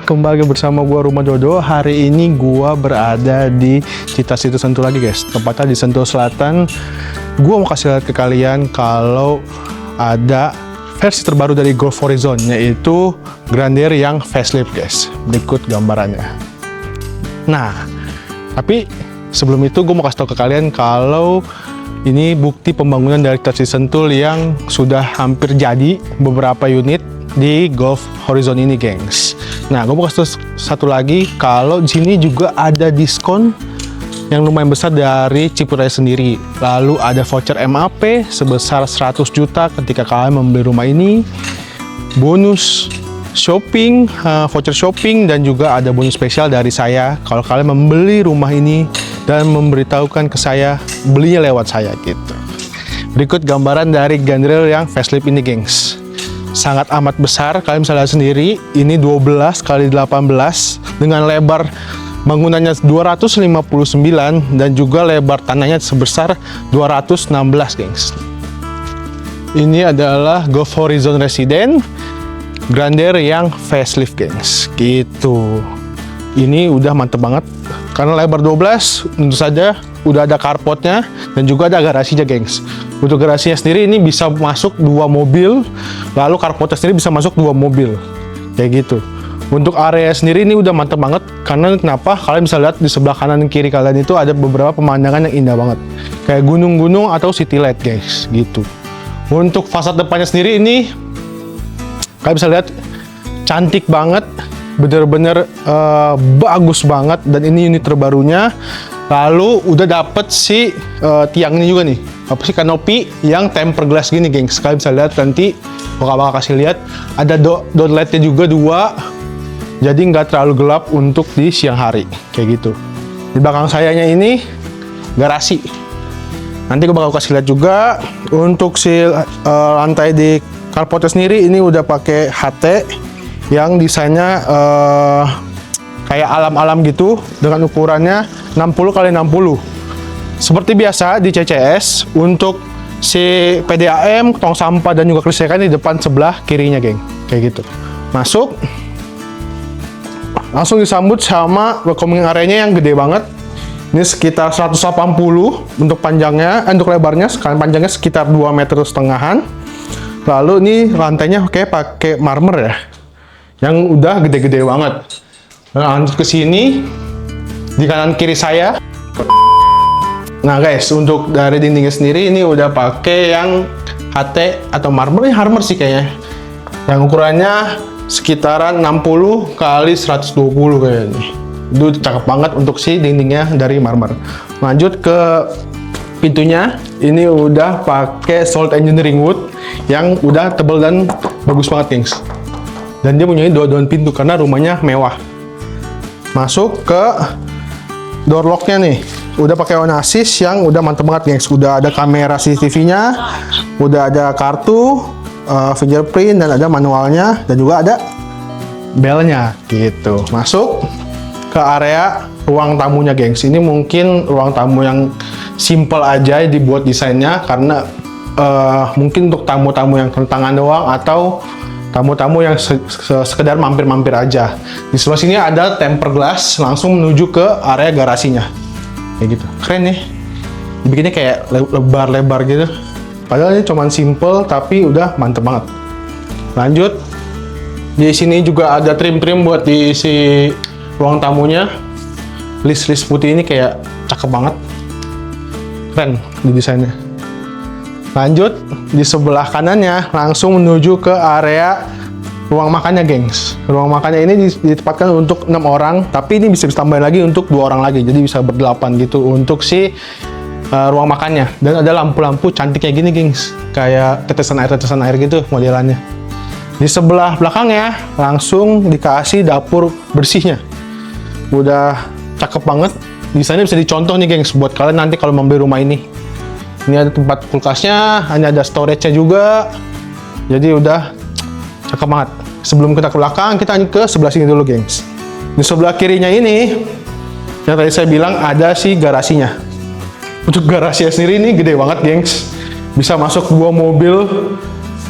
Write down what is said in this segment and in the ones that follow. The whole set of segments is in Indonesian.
Kembali bersama gua Rumah Dodo. Hari ini gua berada di Citas itu Sentul lagi guys. Tempatnya di Sentul Selatan. Gua mau kasih lihat ke kalian kalau ada versi terbaru dari Golf Horizon, yaitu Grandeur yang facelift guys. Berikut gambarannya. Nah, tapi sebelum itu gue mau kasih tau ke kalian kalau ini bukti pembangunan dari Citas Sentul yang sudah hampir jadi beberapa unit di Golf Horizon ini, gengs. Nah, gue mau kasih satu lagi kalau di sini juga ada diskon yang lumayan besar dari Cipurai sendiri. Lalu ada voucher MAP sebesar 100 juta ketika kalian membeli rumah ini. Bonus shopping, voucher shopping, dan juga ada bonus spesial dari saya kalau kalian membeli rumah ini dan memberitahukan ke saya belinya lewat saya gitu. Berikut gambaran dari Grandeur yang facelift ini, gengs. Sangat amat besar, kalian bisa lihat sendiri. Ini 12 kali 18 dengan lebar bangunannya 259 dan juga lebar tanahnya sebesar 216, gengs. Ini adalah Golf Horizon Resident Grandeur yang facelift, gengs. Gitu. Ini udah mantep banget karena lebar 12, tentu saja udah ada carportnya dan juga ada garasinya, gengs. Untuk garasinya sendiri ini bisa masuk 2 mobil, lalu carportnya sendiri bisa masuk 2 mobil, kayak gitu. Untuk area sendiri ini udah mantep banget karena kenapa? Kalian bisa lihat di sebelah kanan dan kiri kalian itu ada beberapa pemandangan yang indah banget, kayak gunung-gunung atau city light, guys, gitu. Untuk fasad depannya sendiri ini kalian bisa lihat cantik banget, bener-bener bagus banget, dan ini unit terbarunya. Lalu udah dapet si tiang ini juga nih, apa sih, kanopi yang tempered glass gini, gengs. Kalian bisa lihat nanti, bakal kasih lihat ada downlightnya juga 2, jadi nggak terlalu gelap untuk di siang hari, kayak gitu. Di belakang sayanya ini garasi. Nanti gue bakal kasih lihat juga untuk si lantai di carportnya sendiri. Ini udah pakai HT yang desainnya kayak alam-alam gitu dengan ukurannya 60 x 60. Seperti biasa di CCS, untuk si PDAM, tong sampah, dan juga kelistrikan di depan sebelah kirinya, geng. Kayak gitu. Masuk, langsung disambut sama welcoming area-nya yang gede banget. Ini sekitar 180 untuk panjangnya, untuk lebarnya, sekalian panjangnya sekitar 2,5 meter. Lalu ini lantainya kayak pakai marmer ya, yang udah gede-gede banget. Lanjut ke sini, di kanan kiri saya. Nah guys, untuk dari dindingnya sendiri ini udah pakai yang HT atau marmer, ini marmer sih kayaknya. Yang ukurannya sekitaran 60 x 120 kayaknya. Itu cakep banget untuk si dindingnya dari marmer. Lanjut ke pintunya, ini udah pakai Salt Engineering Wood yang udah tebal dan bagus banget, gengs. Dan dia punya 2 daun pintu karena rumahnya mewah. Masuk ke door lock-nya nih, udah pakai warna asis yang udah mantep banget, gengs. Udah ada kamera CCTV-nya, udah ada kartu fingerprint, dan ada manualnya, dan juga ada belnya gitu. Masuk ke area ruang tamunya, gengs. Ini mungkin ruang tamu yang simple aja dibuat desainnya karena mungkin untuk tamu-tamu yang kentangan doang atau tamu-tamu yang sekedar mampir-mampir aja. Di sebelah sini ada tempered glass langsung menuju ke area garasinya, kayak gitu. Keren nih, dibikinnya kayak lebar-lebar gitu. Padahal ini cuman simple tapi udah mantep banget. Lanjut, di sini juga ada trim-trim buat diisi ruang tamunya. List-list putih ini kayak cakep banget, keren di desainnya. Lanjut, di sebelah kanannya langsung menuju ke area ruang makannya, gengs. Ruang makannya ini ditempatkan untuk 6 orang, tapi ini bisa ditambahin lagi untuk 2 orang lagi, jadi bisa ber-8 gitu untuk si ruang makannya. Dan ada lampu-lampu cantik kayak gini, gengs, kayak tetesan air gitu modelannya. Di sebelah belakangnya langsung dikasih dapur bersihnya. Udah cakep banget. Desainnya bisa dicontoh nih, gengs, buat kalian nanti kalau membeli rumah ini. Ini ada tempat kulkasnya, hanya ada storage-nya juga. Jadi udah cakep banget. Sebelum kita ke belakang, kita ke sebelah sini dulu, gengs. Di sebelah kirinya ini, yang tadi saya bilang ada si garasinya. Untuk garasinya sendiri ini gede banget, gengs. Bisa masuk 2 mobil,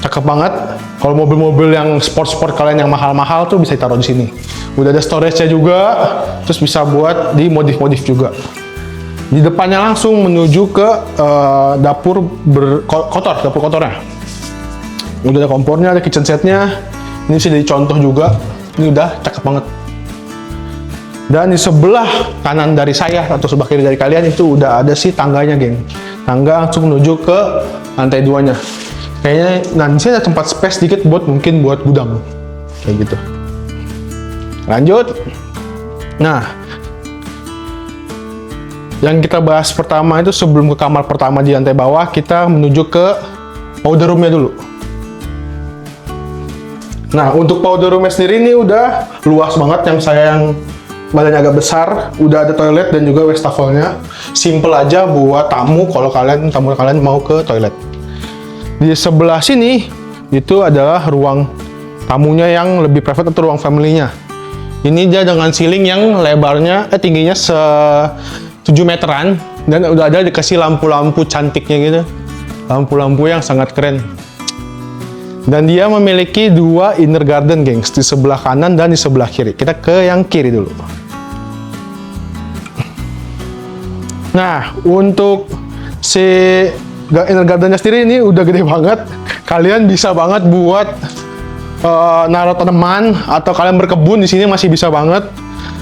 cakep banget. Kalau mobil-mobil yang sport-sport kalian yang mahal-mahal tuh bisa ditaruh di sini. Udah ada storage-nya juga, terus bisa buat dimodif-modif juga. Di depannya langsung menuju ke dapur kotor, dapur kotornya. Udah ada kompornya, ada kitchen setnya. Ini bisa jadi contoh juga. Ini udah cakep banget. Dan di sebelah kanan dari saya atau sebelah kiri dari kalian itu udah ada sih tangganya, geng. Tangga langsung menuju ke lantai 2-nya. Kayaknya, nah di sini ada tempat space sedikit mungkin buat gudang, kayak gitu. Lanjut. Nah, yang kita bahas pertama itu sebelum ke kamar pertama di lantai bawah, kita menuju ke powder room-nya dulu. Nah, untuk powder room-nya sendiri ini udah luas banget, yang badannya agak besar, udah ada toilet dan juga wastafel-nya. Simple aja buat tamu kalau tamu kalian mau ke toilet. Di sebelah sini itu adalah ruang tamunya yang lebih private atau ruang family-nya. Ini dia dengan ceiling yang lebarnya tingginya 7 meteran dan udah ada dikasih lampu-lampu cantiknya gitu. Lampu-lampu yang sangat keren. Dan dia memiliki 2 inner garden, gengs, di sebelah kanan dan di sebelah kiri. Kita ke yang kiri dulu. Nah, untuk si inner gardennya sendiri ini udah gede banget. Kalian bisa banget buat naruh tanaman atau kalian berkebun di sini masih bisa banget.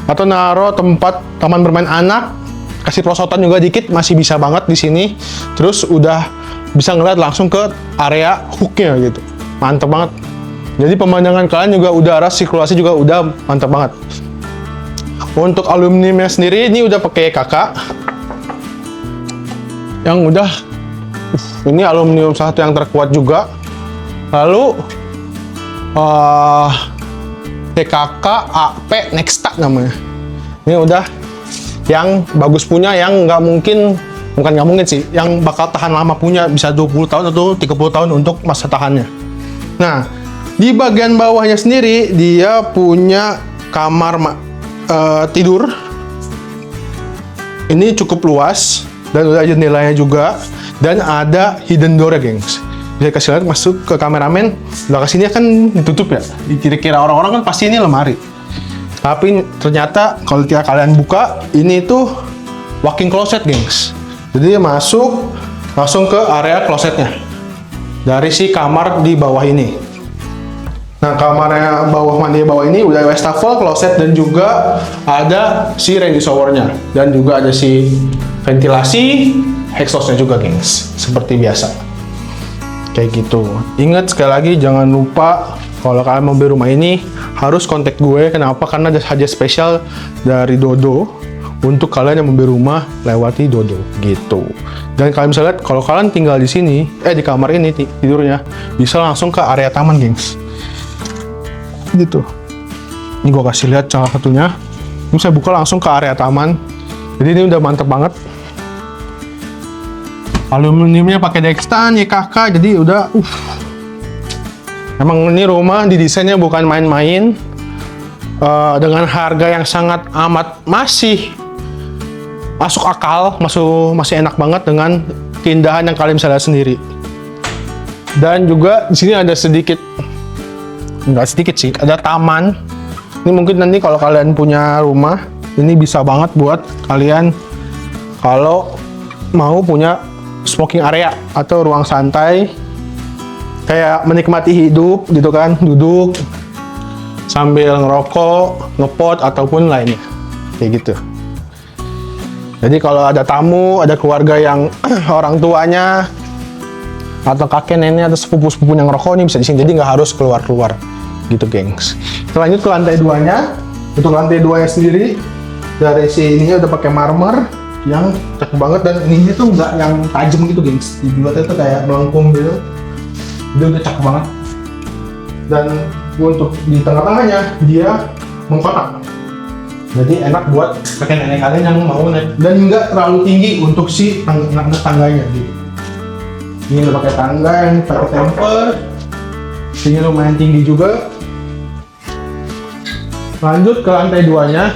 Atau naruh tempat taman bermain anak, kasih perosotan juga dikit masih bisa banget di sini. Terus udah bisa ngeliat langsung ke area hooknya gitu. Mantep banget. Jadi pemandangan kalian juga udara sirkulasi juga udah mantep banget. Untuk aluminiumnya sendiri ini udah pakai kakak yang udah ini aluminium salah satu yang terkuat juga. Lalu TKK AP Nexta namanya. Ini udah yang bagus punya, yang bukan nggak mungkin sih, yang bakal tahan lama punya, bisa 20 tahun atau 30 tahun untuk masa tahannya. Nah, di bagian bawahnya sendiri dia punya kamar tidur. Ini cukup luas dan udah jendelanya juga, dan ada hidden door ya, gengs. Bisa kasih lihat masuk ke kameramen, belakang sini kan ditutup ya. Kira-kira orang-orang kan pasti ini lemari. Tapi ternyata kalau kalian buka, ini tuh walk-in closet, gengs. Jadi dia masuk langsung ke area closetnya dari si kamar di bawah ini. Nah, kamarnya bawah mandi bawah ini udah wastafel, closet, dan juga ada si rain showernya, dan juga ada si ventilasi, exhaustnya juga, gengs, seperti biasa. Kayak gitu. Ingat sekali lagi, jangan lupa kalau kalian mau beli rumah ini harus kontak gue. Kenapa? Karena ada hadiah spesial dari Dodo untuk kalian yang membeli rumah lewati Dodo gitu. Dan kalian bisa lihat kalau kalian tinggal di sini, di kamar ini tidurnya bisa langsung ke area taman, gengs. Gitu. Ini gue kasih lihat salah satunya. Ini saya buka langsung ke area taman. Jadi ini udah mantep banget. Aluminiumnya pakai Dextan, YKK, jadi udah emang ini rumah didesainnya bukan main-main. Dengan harga yang sangat amat masih masuk akal, masih enak banget dengan keindahan yang kalian bisa lihat sendiri. Dan juga di sini ada nggak sedikit sih, ada taman. Ini mungkin nanti kalau kalian punya rumah, ini bisa banget buat kalian kalau mau punya smoking area atau ruang santai, kayak menikmati hidup gitu kan, duduk sambil ngerokok, ngepot ataupun lainnya, kayak gitu. Jadi kalau ada tamu, ada keluarga yang orang tuanya atau kakek nenek atau sepupu-sepupu yang ngerokok, ini bisa di sini. Jadi nggak harus keluar-keluar gitu, gengs. Kita lanjut ke lantai 2-nya. Untuk lantai 2-nya sendiri dari sininya udah pakai marmer yang cakep banget, dan ininya tuh nggak yang tajam gitu, gengs. Dibuatnya tuh kayak melengkung gitu. Dia udah cakep banget. Dan untuk di tengah-tengahnya dia mengkotak. Jadi enak buat pakai nenek kalian yang mau naik, dan nggak terlalu tinggi untuk si tangganya gitu. Ini udah pakai tangga yang pakai temper. Sini lumayan tinggi juga. Lanjut ke lantai 2-nya.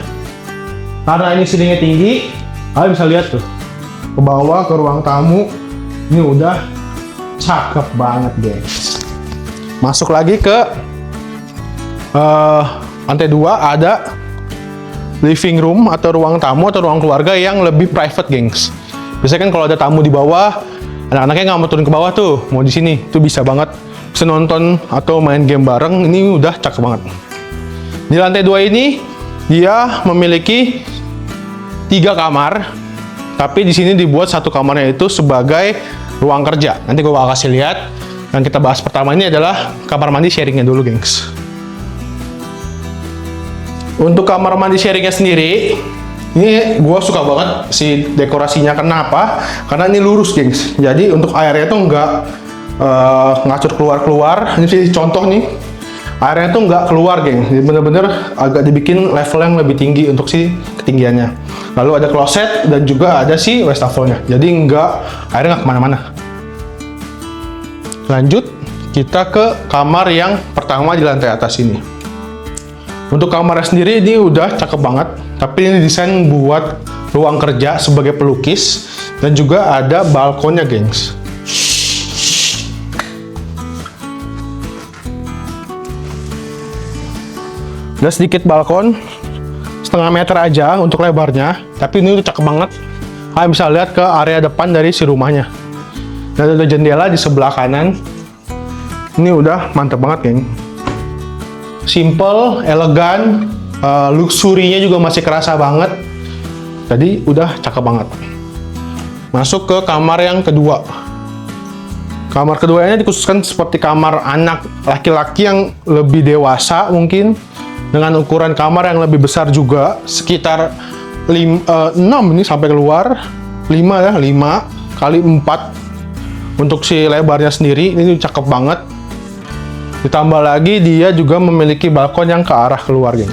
Karena ini ceilingnya tinggi, kalian bisa lihat tuh ke bawah ke ruang tamu. Ini udah cakep banget, guys. Masuk lagi ke lantai 2 ada living room atau ruang tamu atau ruang keluarga yang lebih private, gengs. Biasanya kan kalau ada tamu di bawah, anak-anaknya nggak mau turun ke bawah tuh, mau di sini, tuh bisa banget. Bisa nonton atau main game bareng, ini udah cakep banget. Di lantai 2 ini, dia memiliki 3 kamar, tapi di sini dibuat satu kamarnya itu sebagai ruang kerja. Nanti gue bakal kasih lihat. Dan kita bahas pertama ini adalah kamar mandi sharingnya dulu, gengs. Untuk kamar mandi sharingnya sendiri, ini gue suka banget si dekorasinya. Kenapa? Karena ini lurus, gengs. Jadi untuk airnya tuh nggak ngacur keluar-keluar. Ini sih contoh nih, airnya tuh nggak keluar, geng. Jadi bener-bener agak dibikin level yang lebih tinggi untuk si ketinggiannya. Lalu ada kloset dan juga ada si wastafelnya. Jadi airnya nggak kemana-mana. Lanjut, kita ke kamar yang pertama di lantai atas ini. Untuk kamarnya sendiri ini udah cakep banget, tapi ini desain buat ruang kerja sebagai pelukis dan juga ada balkonnya, gengs. Ada sedikit balkon, setengah meter aja untuk lebarnya, tapi ini udah cakep banget. Kalian bisa lihat ke area depan dari si rumahnya. Dan ada jendela di sebelah kanan. Ini udah mantep banget, geng. Simple, elegan, luxury-nya juga masih kerasa banget. Jadi udah cakep banget. Masuk ke kamar yang kedua. Kamar keduanya dikhususkan seperti kamar anak laki-laki yang lebih dewasa mungkin, dengan ukuran kamar yang lebih besar juga, sekitar 6 ini sampai keluar, 5 ya, 5 kali 4. Untuk si lebarnya sendiri ini cakep banget. Ditambah lagi dia juga memiliki balkon yang ke arah keluar, geng.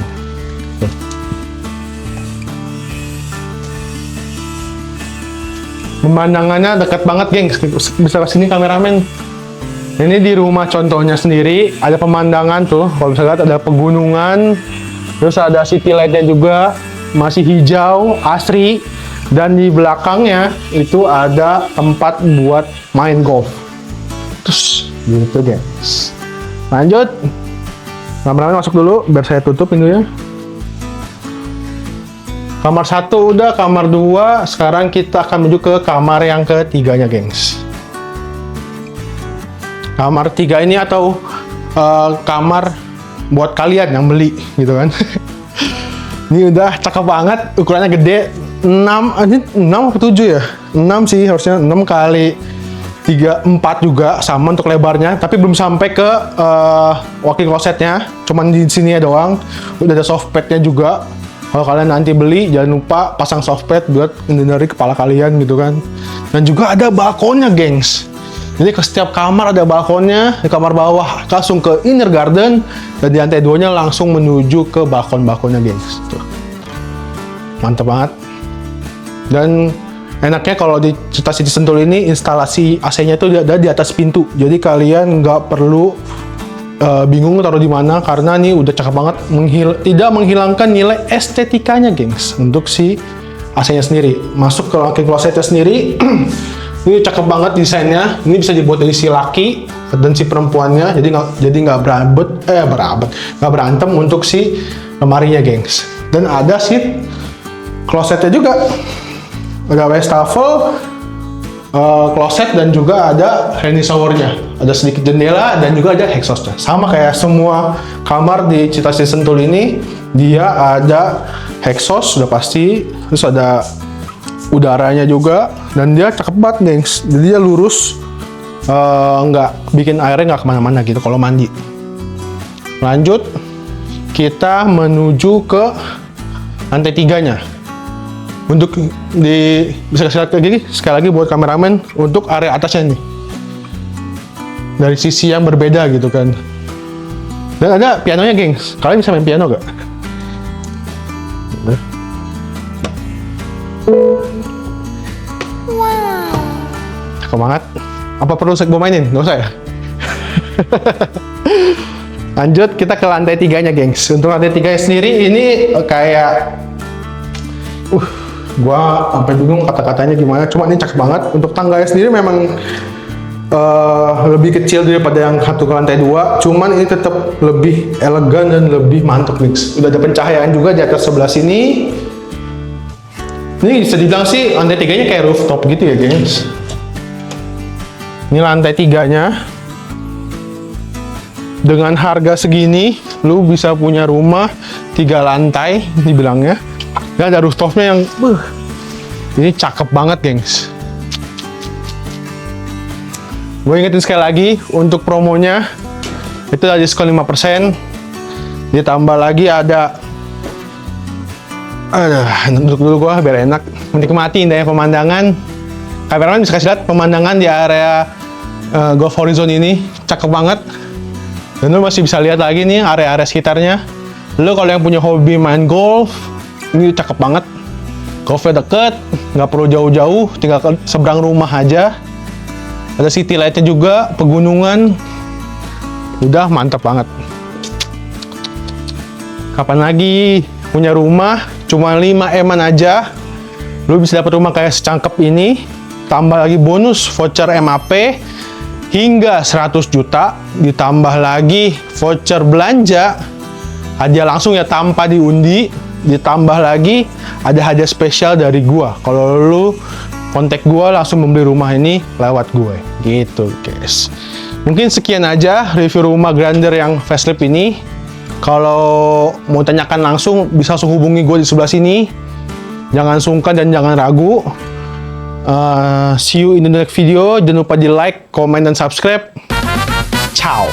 Pemandangannya dekat banget, geng. Bisa ke sini kameramen. Ini di rumah contohnya sendiri, ada pemandangan tuh. Kalau bisa lihat ada pegunungan, terus ada city light-nya juga, masih hijau, asri. Dan di belakangnya itu ada tempat buat main golf. Terus gitu, guys. Lanjut. Kameramen masuk dulu, biar saya tutup pintunya. Kamar 1 udah, kamar 2. Sekarang kita akan menuju ke kamar yang ketiganya, gengs. Kamar 3 ini atau kamar buat kalian yang beli, gitu kan. Ini udah cakep banget, ukurannya gede. 6 atau 7 ya? 6 sih harusnya, 6 kali 3, 4 juga sama untuk lebarnya, tapi belum sampai ke walk-in closetnya, cuman di sini ya doang. Udah ada soft padnya juga. Kalau kalian nanti beli, jangan lupa pasang soft pad buat menghindari kepala kalian gitu kan. Dan juga ada balkonnya, gengs. Jadi ke setiap kamar ada balkonnya. Di kamar bawah langsung ke inner garden, dan di lantai 2-nya langsung menuju ke balkon-balkonnya, gengs. Tuh. Mantap banget. Dan enaknya kalau di Cita City Sentul ini instalasi AC-nya itu ada di atas pintu. Jadi kalian nggak perlu bingung taruh di mana, karena ini udah cakep banget, tidak menghilangkan nilai estetikanya, gengs, untuk si AC-nya sendiri. Masuk ke walk-in closet-nya sendiri. Ini cakep banget desainnya. Ini bisa dibuat dari si laki dan si perempuannya. Jadi nggak berantem untuk si lemarinya, gengs. Dan ada si klosetnya juga. Ada wastafel, kloset, dan juga ada handy showernya. Ada sedikit jendela dan juga ada exhaustnya. Sama kayak semua kamar di Cita City Sentul ini, dia ada exhaust sudah pasti, terus ada udaranya juga, dan dia cakep banget, gengs. Jadi dia lurus, nggak bikin airnya nggak kemana-mana gitu kalau mandi. Lanjut, kita menuju ke lantai 3-nya. Untuk bisa kasih lihat kayak gini, sekali lagi buat kameramen, untuk area atasnya nih. Dari sisi yang berbeda gitu kan. Dan ada pianonya, gengs. Kalian bisa main piano gak? Wow. Cakep banget. Apa perlu gue mainin? Gak usah ya? Lanjut, kita ke lantai 3-nya, gengs. Untuk lantai 3-nya sendiri, ini kayak gua sampai bingung kata-katanya gimana, cuma ini cakep banget. Untuk tangganya sendiri memang lebih kecil daripada yang satu ke lantai 2, cuman ini tetap lebih elegan dan lebih mantap guys. Udah ada pencahayaan juga di atas sebelah sini. Ini bisa dibilang sih lantai 3-nya kayak rooftop gitu ya guys. Ini lantai 3-nya. Dengan harga segini, lu bisa punya rumah 3 lantai dibilangnya. Dan ada rooftopnya yang ini cakep banget gengs. Gue ingetin sekali lagi, untuk promonya itu ada diskon 5%. Ditambah lagi ada duduk dulu gua biar enak menikmati indahnya pemandangan. Kameramen bisa kasih lihat pemandangan di area Golf Horizon ini, cakep banget. Dan lu masih bisa lihat lagi nih area-area sekitarnya. Lu kalau yang punya hobi main golf, ini cakep banget. Golfnya deket, nggak perlu jauh-jauh, tinggal ke seberang rumah aja. Ada city light-nya juga, pegunungan. Udah mantap banget. Kapan lagi punya rumah cuma 5 M-an aja, lu bisa dapat rumah kayak secangkep ini, tambah lagi bonus voucher MAP hingga 100 juta, ditambah lagi voucher belanja, hadiah langsung ya tanpa diundi, ditambah lagi ada hadiah spesial dari gua. Kalau lu kontak gua langsung membeli rumah ini lewat gue, gitu guys. Mungkin sekian aja review rumah Grandeur yang facelift ini. Kalau mau tanyakan langsung, bisa langsung hubungi gue di sebelah sini. Jangan sungkan dan jangan ragu. See you in the next video. Jangan lupa di like, comment, dan subscribe. Ciao.